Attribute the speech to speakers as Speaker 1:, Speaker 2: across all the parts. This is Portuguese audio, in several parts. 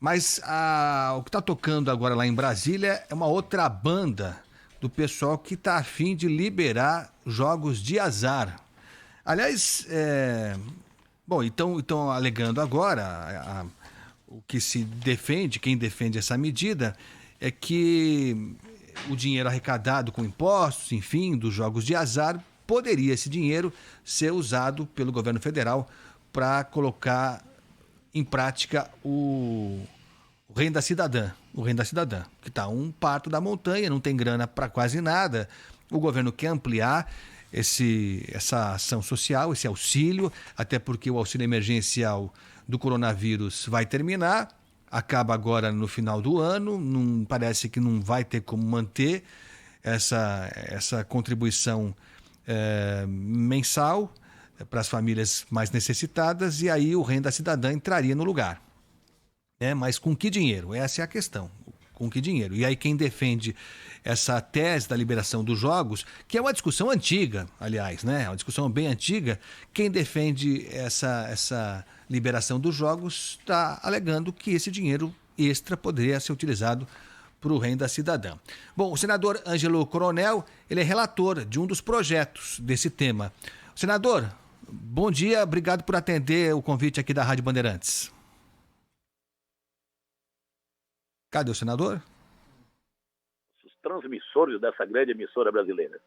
Speaker 1: Mas o que está tocando agora lá em Brasília é uma outra banda do pessoal que está a fim de liberar jogos de azar. Aliás, bom, então estão alegando agora, o que se defende, quem defende essa medida, é que o dinheiro arrecadado com impostos, enfim, dos jogos de azar, poderia esse dinheiro ser usado pelo governo federal para colocar em prática o Renda Cidadã. O Renda Cidadã, que está um parto da montanha, não tem grana para quase nada. O governo quer ampliar essa ação social, esse auxílio, até porque o auxílio emergencial do coronavírus vai terminar, acaba agora no final do ano, não, parece que não vai ter como manter essa contribuição mensal para as famílias mais necessitadas, e aí o Renda Cidadã entraria no lugar. Mas com que dinheiro? Essa é a questão. Com que dinheiro? E aí quem defende essa tese da liberação dos jogos, que é uma discussão antiga, aliás, né? Uma discussão bem antiga, quem defende essa liberação dos jogos está alegando que esse dinheiro extra poderia ser utilizado para o Renda Cidadã. Bom, o senador Ângelo Coronel, ele é relator de um dos projetos desse tema. Senador, bom dia, obrigado por atender o convite aqui da Rádio Bandeirantes. Cadê o senador?
Speaker 2: Os transmissores dessa grande emissora brasileira.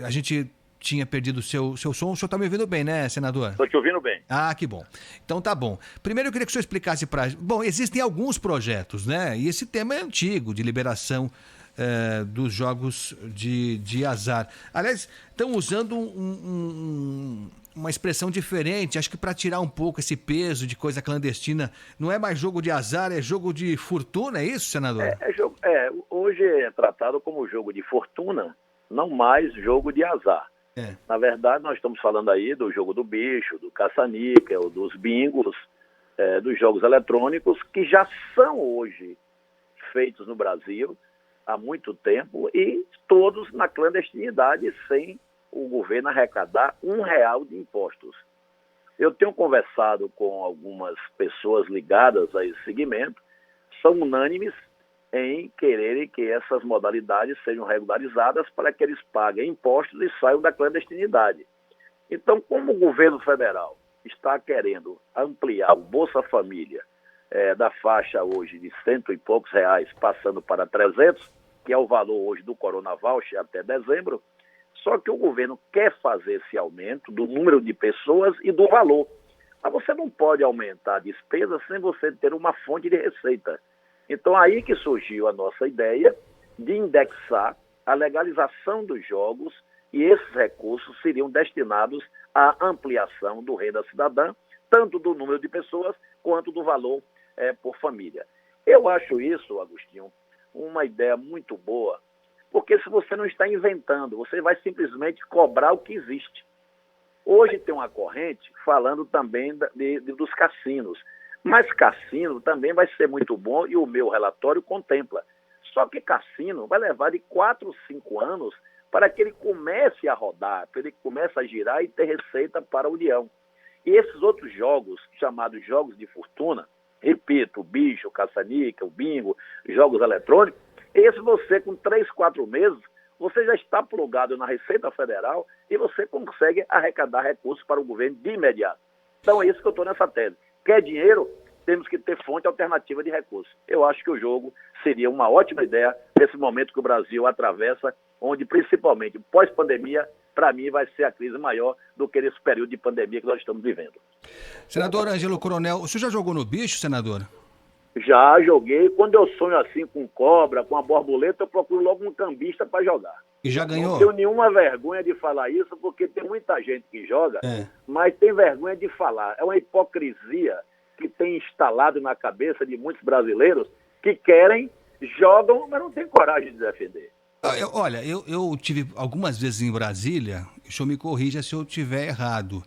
Speaker 1: A gente tinha perdido o seu som. O senhor está me ouvindo bem, né, senador?
Speaker 2: Estou te ouvindo bem.
Speaker 1: Ah, que bom. Então tá bom. Primeiro eu queria que o senhor explicasse para... Bom, existem alguns projetos, né? E esse tema é antigo, de liberação dos jogos de azar. Aliás, estão usando uma expressão diferente, acho que para tirar um pouco esse peso de coisa clandestina. Não é mais jogo de azar, é jogo de fortuna, é isso, senador?
Speaker 2: Hoje é tratado como jogo de fortuna, não mais jogo de azar. Na verdade, nós estamos falando aí do jogo do bicho, do caça-níquel, dos bingos, dos jogos eletrônicos, que já são hoje feitos no Brasil há muito tempo e todos na clandestinidade, sem o governo arrecadar R$1 de impostos. Eu tenho conversado com algumas pessoas ligadas a esse segmento, são unânimes em quererem que essas modalidades sejam regularizadas para que eles paguem impostos e saiam da clandestinidade. Então, como o governo federal está querendo ampliar o Bolsa Família da faixa hoje de cento e poucos reais, passando para 300, que é o valor hoje do Corona Voucher até dezembro, só que o governo quer fazer esse aumento do número de pessoas e do valor. Mas você não pode aumentar a despesa sem você ter uma fonte de receita. Então, aí que surgiu a nossa ideia de indexar a legalização dos jogos, e esses recursos seriam destinados à ampliação do Renda Cidadã, tanto do número de pessoas quanto do valor por família. Eu acho isso, Agostinho, uma ideia muito boa, porque se você não está inventando, você vai simplesmente cobrar o que existe. Hoje tem uma corrente falando também dos cassinos, mas cassino também vai ser muito bom e o meu relatório contempla. Só que cassino vai levar de 4 ou 5 anos para que ele comece a rodar, para ele comece a girar e ter receita para a União. E esses outros jogos, chamados jogos de fortuna, repito, o bicho, o caça-níquel, o bingo, jogos eletrônicos, esse você com 3, 4 meses, você já está plugado na Receita Federal e você consegue arrecadar recursos para o governo de imediato. Então é isso que eu estou nessa tese. Quer dinheiro? Temos que ter fonte alternativa de recursos. Eu acho que o jogo seria uma ótima ideia nesse momento que o Brasil atravessa, onde principalmente pós-pandemia, para mim vai ser a crise maior do que nesse período de pandemia que nós estamos vivendo.
Speaker 1: Senador Ângelo Coronel, o senhor já jogou no bicho, senador?
Speaker 2: Já joguei. Quando eu sonho assim com cobra, com a borboleta, eu procuro logo um cambista para jogar.
Speaker 1: E já ganhou?
Speaker 2: Não tenho nenhuma vergonha de falar isso, porque tem muita gente que joga, mas tem vergonha de falar. É uma hipocrisia que tem instalado na cabeça de muitos brasileiros que querem, jogam, mas não têm coragem de defender.
Speaker 1: Olha, eu tive algumas vezes em Brasília, o senhor me corrija se eu estiver errado.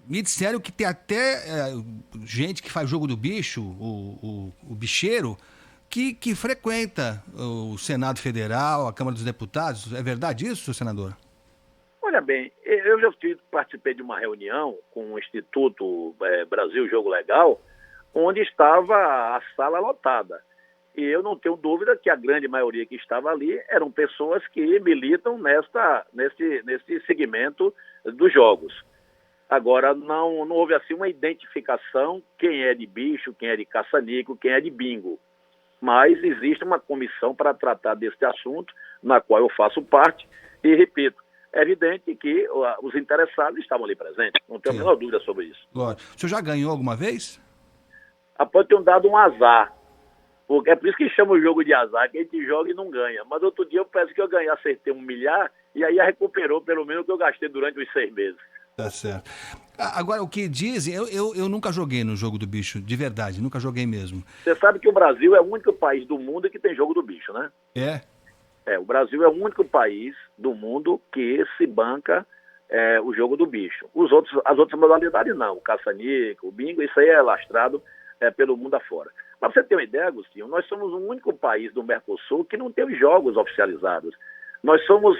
Speaker 1: Me disseram que tem até gente que faz jogo do bicho, o bicheiro, que frequenta o Senado Federal, a Câmara dos Deputados. É verdade isso, senador?
Speaker 2: Olha, veja bem, eu já participei de uma reunião com o Instituto Brasil Jogo Legal, onde estava a sala lotada. E eu não tenho dúvida que a grande maioria que estava ali eram pessoas que militam nesse segmento dos jogos. Agora, não houve assim uma identificação quem é de bicho, quem é de caça-níquel, quem é de bingo. Mas existe uma comissão para tratar desse assunto, na qual eu faço parte, e repito, é evidente que os interessados estavam ali presentes, não tenho a menor dúvida sobre isso.
Speaker 1: Lógico. O senhor já ganhou alguma vez?
Speaker 2: Pode ter dado um azar, porque é por isso que chama o jogo de azar, que a gente joga e não ganha. Mas outro dia eu penso que eu ganhei, acertei 1 milhar, e aí recuperou pelo menos o que eu gastei durante os 6 meses.
Speaker 1: Tá certo. Agora, o que dizem, eu nunca joguei no jogo do bicho, de verdade, nunca joguei mesmo.
Speaker 2: Você sabe que o Brasil é o único país do mundo que tem jogo do bicho, né? O Brasil é o único país do mundo que se banca o jogo do bicho. As outras modalidades não, o caça-níquel, o bingo, isso aí é lastrado pelo mundo afora. Para você ter uma ideia, Agostinho, nós somos o único país do Mercosul que não tem os jogos oficializados. Nós somos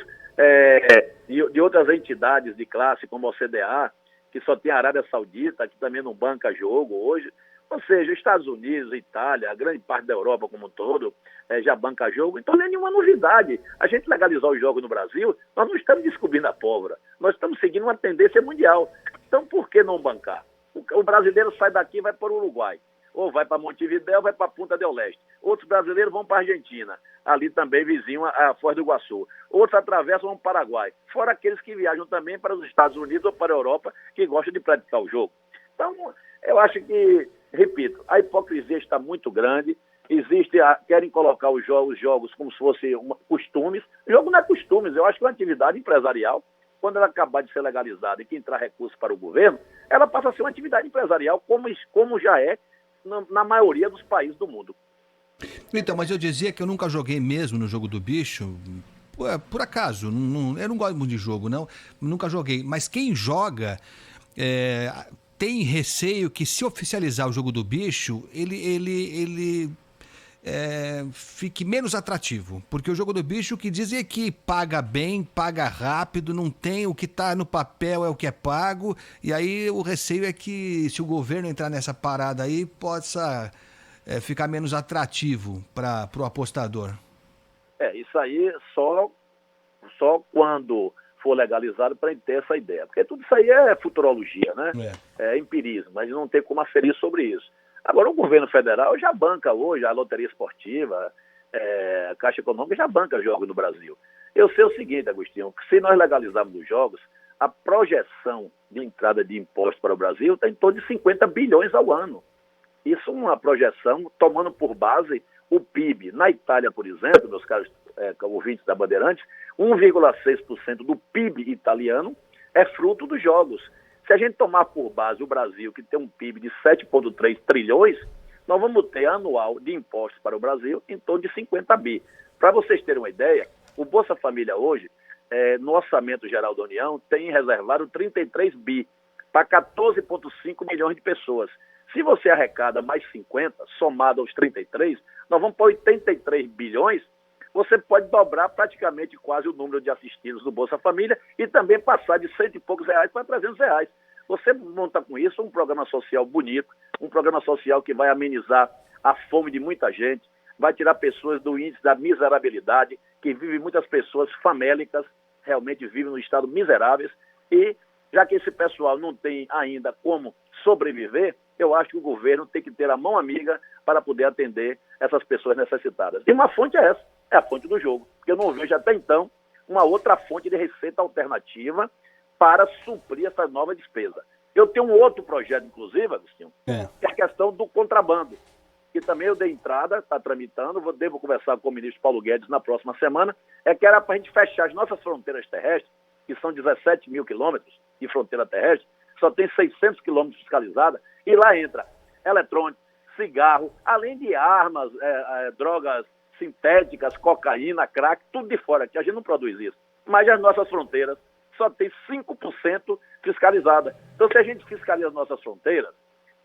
Speaker 2: de outras entidades de classe, como a OCDA, que só tem a Arábia Saudita, que também não banca jogo hoje. Ou seja, Estados Unidos, Itália, a grande parte da Europa como um todo, já banca jogo. Então não é nenhuma novidade. A gente legalizar os jogos no Brasil, nós não estamos descobrindo a pólvora. Nós estamos seguindo uma tendência mundial. Então por que não bancar? O brasileiro sai daqui e vai para o Uruguai. Ou vai para Montevidéu, ou vai para Punta del Este. Outros brasileiros vão para a Argentina, ali também vizinho a Foz do Iguaçu. Outros atravessam o Paraguai. Fora aqueles que viajam também para os Estados Unidos ou para a Europa, que gostam de praticar o jogo. Então, eu acho que, repito, a hipocrisia está muito grande. Querem colocar os jogos como se fossem costumes. O jogo não é costumes, eu acho que é uma atividade empresarial. Quando ela acabar de ser legalizada e que entrar recurso para o governo, ela passa a ser uma atividade empresarial, como já é na maioria dos países do mundo.
Speaker 1: Então, mas eu dizia que eu nunca joguei mesmo no jogo do bicho, por acaso, eu não gosto muito de jogo, não, nunca joguei, mas quem joga tem receio que se oficializar o jogo do bicho, ele fique menos atrativo, porque o jogo do bicho o que dizem é que paga bem, paga rápido, não tem o que está no papel é o que é pago, e aí o receio é que se o governo entrar nessa parada aí, possa ficar menos atrativo para o apostador.
Speaker 2: Isso aí só quando for legalizado para ter essa ideia, porque tudo isso aí é futurologia, né? É empirismo, mas não tem como aferir sobre isso. Agora, o governo federal já banca hoje, a loteria esportiva, a Caixa Econômica já banca jogos no Brasil. Eu sei o seguinte, Agostinho, que se nós legalizarmos os jogos, a projeção de entrada de impostos para o Brasil está em torno de 50 bilhões ao ano. Isso é uma projeção tomando por base o PIB. Na Itália, por exemplo, meus caros ouvintes da Bandeirantes, 1,6% do PIB italiano é fruto dos jogos. Se a gente tomar por base o Brasil, que tem um PIB de 7,3 trilhões, nós vamos ter anual de impostos para o Brasil em torno de 50 bi. Para vocês terem uma ideia, o Bolsa Família hoje, no Orçamento Geral da União, tem reservado 33 bi para 14,5 milhões de pessoas. Se você arrecada mais 50, somado aos 33, nós vamos para 83 bilhões, você pode dobrar praticamente quase o número de assistidos do Bolsa Família e também passar de 100 e poucos reais para 300 reais. Você monta com isso um programa social bonito, um programa social que vai amenizar a fome de muita gente, vai tirar pessoas do índice da miserabilidade, que vive muitas pessoas famélicas, realmente vivem no estado miseráveis, e já que esse pessoal não tem ainda como sobreviver, eu acho que o governo tem que ter a mão amiga para poder atender essas pessoas necessitadas. E uma fonte é essa, é a fonte do jogo, porque eu não vejo até então uma outra fonte de receita alternativa para suprir essa nova despesa. Eu tenho um outro projeto, inclusive, Agostinho, que é a questão do contrabando, que também eu dei entrada, está tramitando, devo conversar com o ministro Paulo Guedes na próxima semana, que era para a gente fechar as nossas fronteiras terrestres, que são 17 mil quilômetros de fronteira terrestre, só tem 600 quilômetros fiscalizadas, e lá entra eletrônico, cigarro, além de armas, drogas sintéticas, cocaína, crack, tudo de fora, que a gente não produz isso. Mas as nossas fronteiras só tem 5% fiscalizada. Então, se a gente fiscaliza as nossas fronteiras,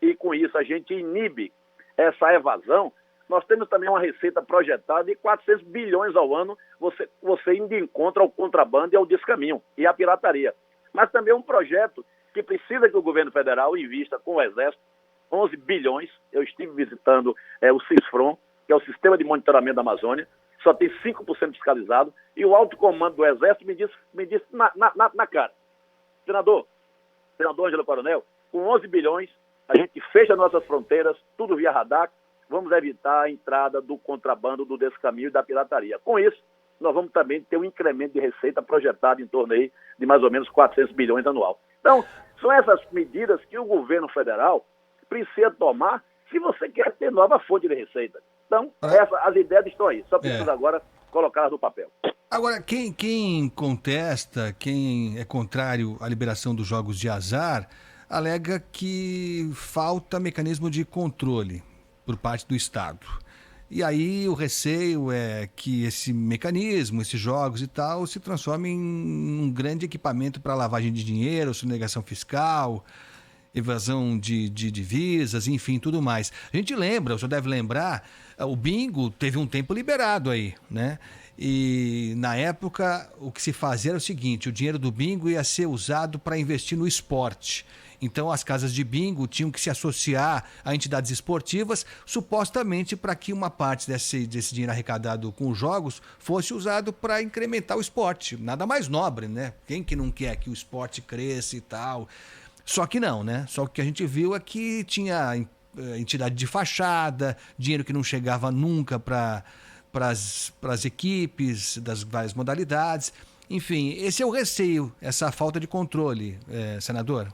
Speaker 2: e com isso a gente inibe essa evasão, nós temos também uma receita projetada de 400 bilhões ao ano, você indo em contra ao contrabando e ao descaminho, e à pirataria. Mas também um projeto que precisa que o governo federal invista com o Exército 11 bilhões. Eu estive visitando o CISFRON, que é o Sistema de Monitoramento da Amazônia, só tem 5% fiscalizado, e o alto comando do Exército me disse na cara: senador Ângelo Coronel, com 11 bilhões, a gente fecha nossas fronteiras, tudo via radar, vamos evitar a entrada do contrabando, do descaminho e da pirataria. Com isso, nós vamos também ter um incremento de receita projetado em torno aí de mais ou menos 400 bilhões anual. Então, são essas medidas que o governo federal precisa tomar se você quer ter nova fonte de receita. Então, as ideias estão aí, só precisa agora colocá-las no papel.
Speaker 1: Agora, quem contesta, quem é contrário à liberação dos jogos de azar, alega que falta mecanismo de controle por parte do Estado. E aí o receio é que esse mecanismo, esses jogos e tal, se transformem em um grande equipamento para lavagem de dinheiro, sonegação fiscal, evasão de divisas, enfim, tudo mais. A gente lembra, o senhor deve lembrar, o bingo teve um tempo liberado aí, né? E na época o que se fazia era o seguinte: o dinheiro do bingo ia ser usado para investir no esporte. Então as casas de bingo tinham que se associar a entidades esportivas, supostamente para que uma parte desse dinheiro arrecadado com os jogos fosse usado para incrementar o esporte. Nada mais nobre, né? Quem que não quer que o esporte cresça e tal? Só que não, né? Só que o que a gente viu é que tinha entidade de fachada, dinheiro que não chegava nunca para as equipes das várias modalidades. Enfim, esse é o receio, essa falta de controle, senador.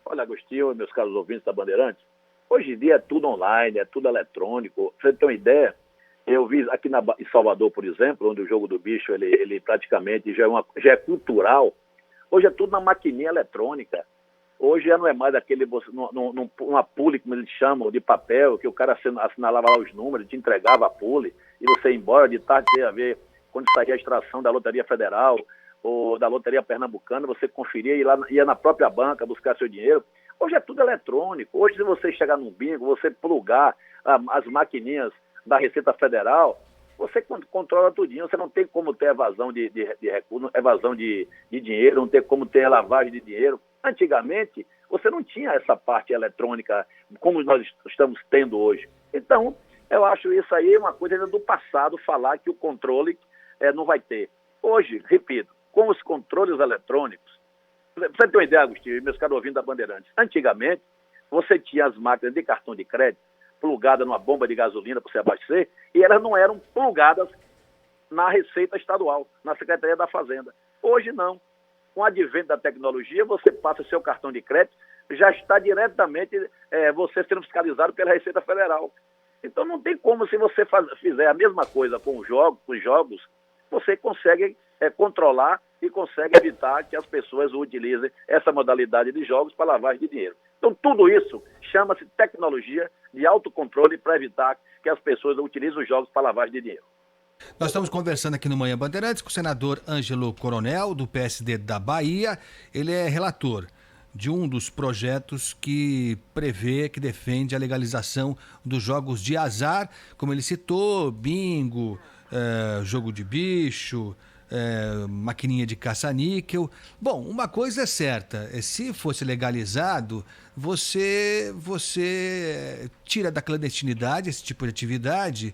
Speaker 2: Olha, Agostinho, meus caros ouvintes da Bandeirantes, hoje em dia é tudo online, é tudo eletrônico. Pra você ter uma ideia, eu vi aqui em Salvador, por exemplo, onde o jogo do bicho ele praticamente já é cultural. Hoje é tudo na maquininha eletrônica. Hoje já não é mais aquele uma pule, como eles chamam, de papel, que o cara assinalava lá os números, te entregava a pule, e você ia embora de tarde, você ia ver quando saía a extração da Loteria Federal ou da Loteria Pernambucana, você conferia e ia na própria banca buscar seu dinheiro. Hoje é tudo eletrônico. Hoje, se você chegar num bingo, você plugar as maquininhas da Receita Federal, você controla tudinho. Você não tem como ter evasão de recursos, evasão de dinheiro, não tem como ter lavagem de dinheiro. Antigamente, você não tinha essa parte eletrônica como nós estamos tendo hoje. Então, eu acho isso aí uma coisa ainda do passado, falar que o controle não vai ter. Hoje, repito, com os controles eletrônicos, pra você ter uma ideia, Agostinho, e meus caros ouvintes da Bandeirantes, antigamente, você tinha as máquinas de cartão de crédito plugadas numa bomba de gasolina para você abastecer, e elas não eram plugadas na Receita Estadual, na Secretaria da Fazenda. Hoje não. Com o advento da tecnologia, você passa seu cartão de crédito, já está diretamente você sendo fiscalizado pela Receita Federal. Então não tem como, se você fizer a mesma coisa com os jogos, você consegue controlar e consegue evitar que as pessoas utilizem essa modalidade de jogos para lavagem de dinheiro. Então tudo isso chama-se tecnologia de autocontrole para evitar que as pessoas utilizem os jogos para lavagem de dinheiro.
Speaker 1: Nós estamos conversando aqui no Manhã Bandeirantes com o senador Ângelo Coronel, do PSD da Bahia. Ele é relator de um dos projetos que prevê, que defende a legalização dos jogos de azar, como ele citou, bingo, jogo de bicho, maquininha de caça-níquel. Bom, uma coisa é certa, se fosse legalizado, você tira da clandestinidade esse tipo de atividade.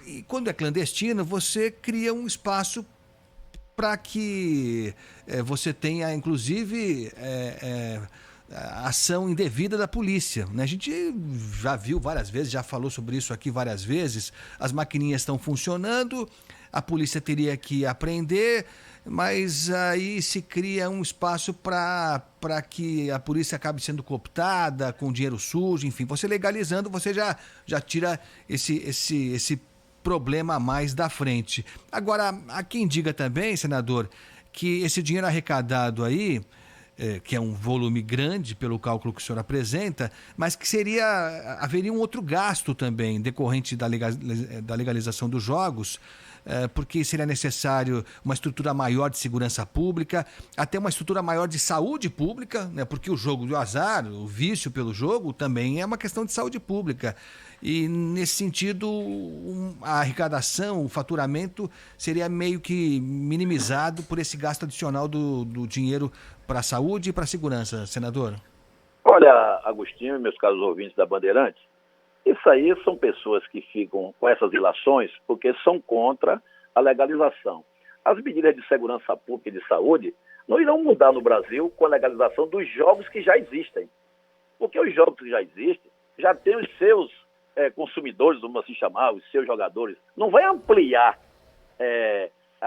Speaker 1: E quando é clandestino, você cria um espaço para que você tenha, inclusive, ação indevida da polícia, né? A gente já viu várias vezes, já falou sobre isso aqui várias vezes, as maquininhas estão funcionando, a polícia teria que apreender, mas aí se cria um espaço para que a polícia acabe sendo cooptada com dinheiro sujo, enfim, você legalizando, você já tira esse problema a mais da frente. Agora, há quem diga também, senador, que esse dinheiro arrecadado aí, que é um volume grande pelo cálculo que o senhor apresenta, mas que haveria um outro gasto também decorrente da legalização dos jogos, porque seria necessário uma estrutura maior de segurança pública, até uma estrutura maior de saúde pública, né? Porque o jogo do azar, o vício pelo jogo, também é uma questão de saúde pública. E, nesse sentido, a arrecadação, o faturamento seria meio que minimizado por esse gasto adicional do dinheiro para a saúde e para a segurança, senador.
Speaker 2: Olha, Agostinho e meus caros ouvintes da Bandeirantes, isso aí são pessoas que ficam com essas ilações porque são contra a legalização. As medidas de segurança pública e de saúde não irão mudar no Brasil com a legalização dos jogos que já existem. Porque os jogos que já existem já têm os seus consumidores, vamos assim chamar, os seus jogadores. Não vai ampliar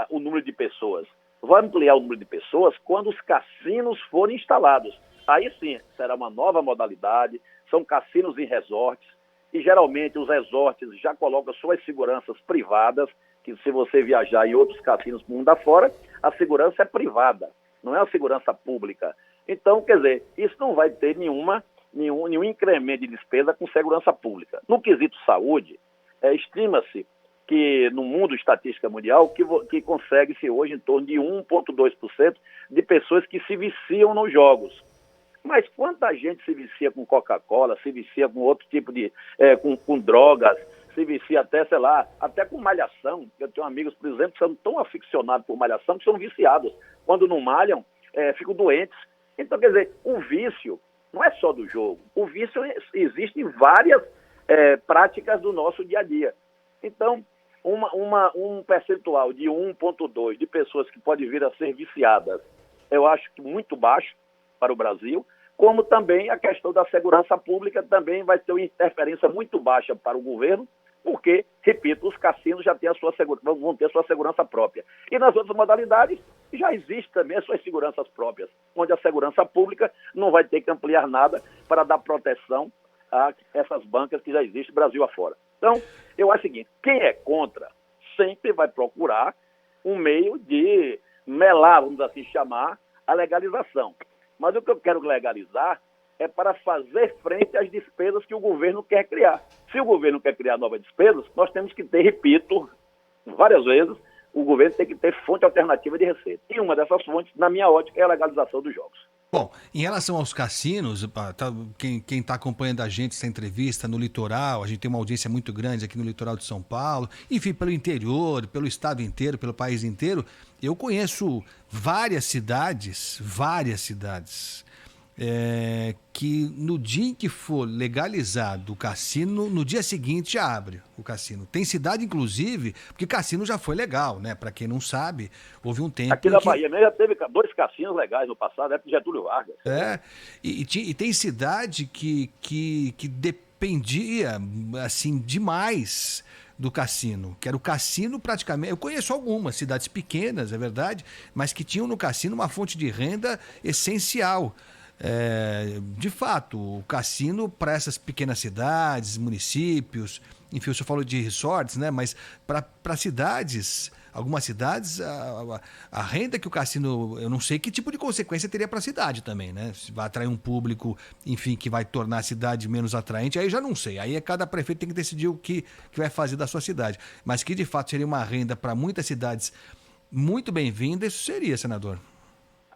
Speaker 2: o número de pessoas. Vai ampliar o número de pessoas quando os cassinos forem instalados. Aí sim, será uma nova modalidade, são cassinos em resorts, e geralmente os resorts já colocam suas seguranças privadas, que se você viajar em outros cassinos do mundo afora, a segurança é privada, não é a segurança pública. Então, quer dizer, isso não vai ter nenhum incremento de despesa com segurança pública. No quesito saúde, estima-se que no mundo estatística mundial, que consegue-se hoje em torno de 1,2% de pessoas que se viciam nos jogos. Mas quanta gente se vicia com Coca-Cola, se vicia com outro tipo de... com drogas, se vicia até, sei lá, até com malhação. Eu tenho amigos, por exemplo, que são tão aficionados por malhação que são viciados. Quando não malham, ficam doentes. Então, quer dizer, o vício não é só do jogo. O vício existe em várias práticas do nosso dia a dia. Então, um percentual de 1,2% de pessoas que podem vir a ser viciadas, eu acho que muito baixo para o Brasil, como também a questão da segurança pública também vai ter uma interferência muito baixa para o governo, porque, repito, os cassinos já têm vão ter a sua segurança própria. E nas outras modalidades já existem também as suas seguranças próprias, onde a segurança pública não vai ter que ampliar nada para dar proteção a essas bancas que já existem Brasil afora. Então, eu acho o seguinte, quem é contra sempre vai procurar um meio de melar, vamos assim chamar, a legalização. Mas o que eu quero legalizar é para fazer frente às despesas que o governo quer criar. Se o governo quer criar novas despesas, nós temos que ter, repito, várias vezes, o governo tem que ter fonte alternativa de receita. E uma dessas fontes, na minha ótica, é a legalização dos jogos.
Speaker 1: Bom, em relação aos cassinos, quem está acompanhando a gente, essa entrevista no litoral, a gente tem uma audiência muito grande aqui no litoral de São Paulo, enfim, pelo interior, pelo estado inteiro, pelo país inteiro, eu conheço várias cidades, que no dia em que for legalizado o cassino, no dia seguinte abre o cassino. Tem cidade, inclusive, porque cassino já foi legal, né? Para quem não sabe, houve um tempo
Speaker 2: aqui na Bahia mesmo já teve 2 cassinos legais no passado, época de Getúlio Vargas.
Speaker 1: E tem cidade que dependia, assim, demais do cassino, que era o cassino praticamente... Eu conheço algumas cidades pequenas, é verdade, mas que tinham no cassino uma fonte de renda essencial. De fato, o cassino para essas pequenas cidades, municípios, enfim, o senhor falou de resorts, né? Mas para cidades, algumas cidades, a renda que o cassino, eu não sei que tipo de consequência teria para a cidade também, né? Se vai atrair um público, enfim, que vai tornar a cidade menos atraente, aí já não sei. Aí cada prefeito tem que decidir o que vai fazer da sua cidade. Mas que de fato seria uma renda para muitas cidades muito bem-vinda, isso seria, senador.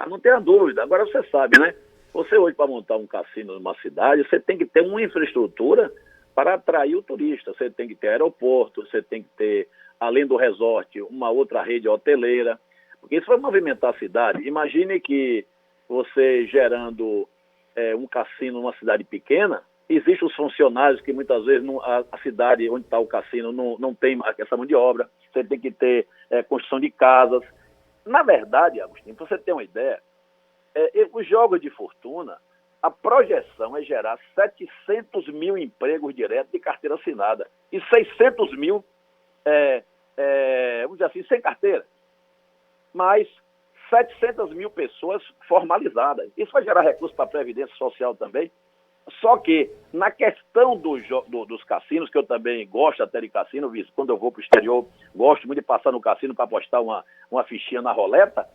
Speaker 2: Não tenha dúvida. Agora você sabe, né? Você hoje, para montar um cassino numa cidade, você tem que ter uma infraestrutura para atrair o turista. Você tem que ter aeroporto, você tem que ter, além do resort, uma outra rede hoteleira. Porque isso vai movimentar a cidade. Imagine que você gerando um cassino numa cidade pequena, existem os funcionários que muitas vezes a cidade onde está o cassino não tem essa mão de obra. Você tem que ter construção de casas. Na verdade, Agostinho, para você ter uma ideia, os jogos de fortuna, a projeção é gerar 700 mil empregos diretos de carteira assinada e 600 mil, vamos dizer assim, sem carteira. Mas 700 mil pessoas formalizadas. Isso vai gerar recursos para a Previdência Social também. Só que, na questão dos cassinos, que eu também gosto até de cassino, quando eu vou para o exterior, gosto muito de passar no cassino para apostar uma fichinha na roleta,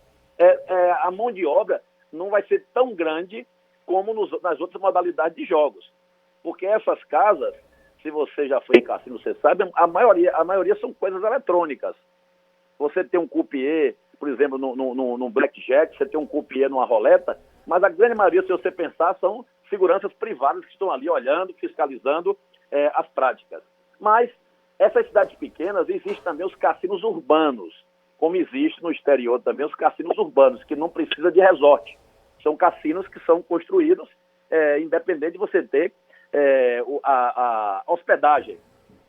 Speaker 2: a mão de obra não vai ser tão grande como nas outras modalidades de jogos. Porque essas casas, se você já foi em cassino, você sabe, a maioria são coisas eletrônicas. você tem um croupier, por exemplo, no blackjack, você tem um croupier numa roleta, mas a grande maioria, se você pensar, são seguranças privadas que estão ali olhando, fiscalizando as práticas. Mas essas cidades pequenas, existem também os cassinos urbanos, como existe no exterior também os cassinos urbanos, que não precisa de resort. São cassinos que são construídos independente de você ter a hospedagem.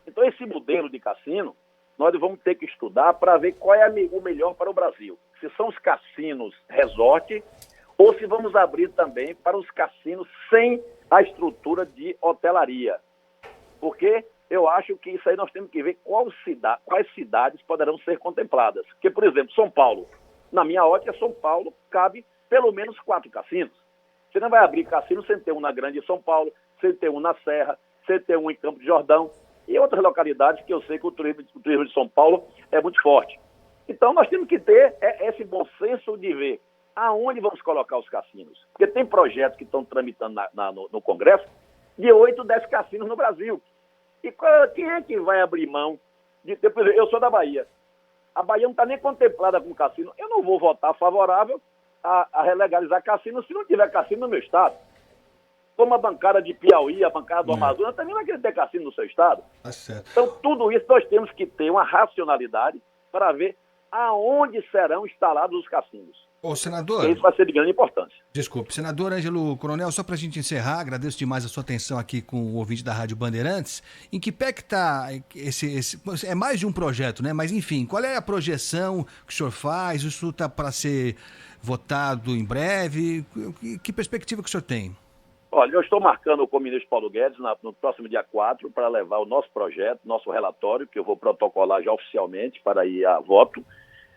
Speaker 2: Então, esse modelo de cassino, nós vamos ter que estudar para ver qual é o melhor para o Brasil. Se são os cassinos resort ou se vamos abrir também para os cassinos sem a estrutura de hotelaria. Porque eu acho que isso aí nós temos que ver quais cidades poderão ser contempladas. Porque, por exemplo, São Paulo, na minha ótica, São Paulo cabe pelo menos 4 cassinos. Você não vai abrir cassino sem ter um na Grande São Paulo, sem ter um na Serra, sem ter um em Campos de Jordão e outras localidades que eu sei que o turismo de São Paulo é muito forte. Então, nós temos que ter esse bom senso de ver aonde vamos colocar os cassinos. Porque tem projetos que estão tramitando no Congresso de 8, 10 cassinos no Brasil. E quem é que vai abrir mão de ter... Por exemplo, eu sou da Bahia. A Bahia não está nem contemplada com cassino. Eu não vou votar favorável a relegalizar cassino se não tiver cassino no meu estado. Como a bancada de Piauí, a bancada do Amazonas, também vai querer ter cassino no seu estado.
Speaker 1: Tá certo.
Speaker 2: Então, tudo isso nós temos que ter uma racionalidade para ver aonde serão instalados os cassinos.
Speaker 1: Ô, senador...
Speaker 2: Porque isso vai ser de grande importância.
Speaker 1: Desculpe. Senador Ângelo Coronel, só para a gente encerrar, agradeço demais a sua atenção aqui com o ouvinte da Rádio Bandeirantes. Em que pé que está esse... É mais de um projeto, né? Mas, enfim, qual é a projeção que o senhor faz? Isso está para ser votado em breve? Que perspectiva que o senhor tem?
Speaker 2: Olha, eu estou marcando com o ministro Paulo Guedes no próximo dia 4 para levar o nosso projeto, nosso relatório, que eu vou protocolar já oficialmente para ir a voto.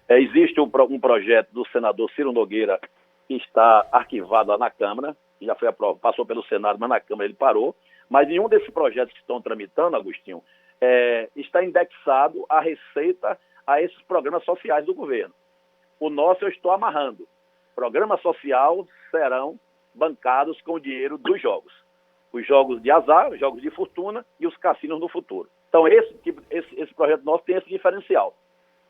Speaker 2: Existe um projeto do senador Ciro Nogueira que está arquivado lá na Câmara, já foi aprovado, passou pelo Senado, mas na Câmara ele parou. Mas nenhum desses projetos que estão tramitando, Agostinho, está indexado a receita a esses programas sociais do governo. O nosso eu estou amarrando. Programa social serão bancados com o dinheiro dos jogos. Os jogos de azar, os jogos de fortuna e os cassinos no futuro. Então, esse projeto nosso tem esse diferencial.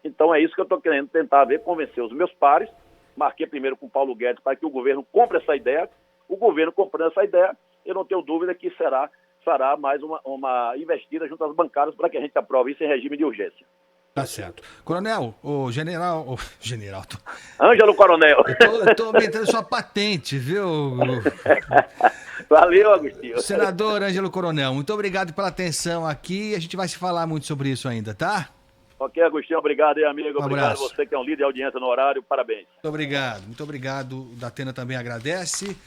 Speaker 2: Então, é isso que eu estou querendo tentar ver, convencer os meus pares. Marquei primeiro com o Paulo Guedes para que o governo compre essa ideia. O governo comprando essa ideia, eu não tenho dúvida que fará mais uma investida junto às bancadas para que a gente aprove isso em regime de urgência.
Speaker 1: Tá certo. Coronel, o general...
Speaker 2: Ângelo Coronel.
Speaker 1: Eu tô aumentando sua patente, viu?
Speaker 2: Valeu, Agostinho.
Speaker 1: Senador Ângelo Coronel, muito obrigado pela atenção aqui. A gente vai se falar muito sobre isso ainda, tá?
Speaker 2: Ok, Agostinho, obrigado aí, amigo.
Speaker 1: Um
Speaker 2: obrigado
Speaker 1: abraço.
Speaker 2: a você que é um líder de audiência no horário. Parabéns.
Speaker 1: Muito obrigado. O Datena também agradece.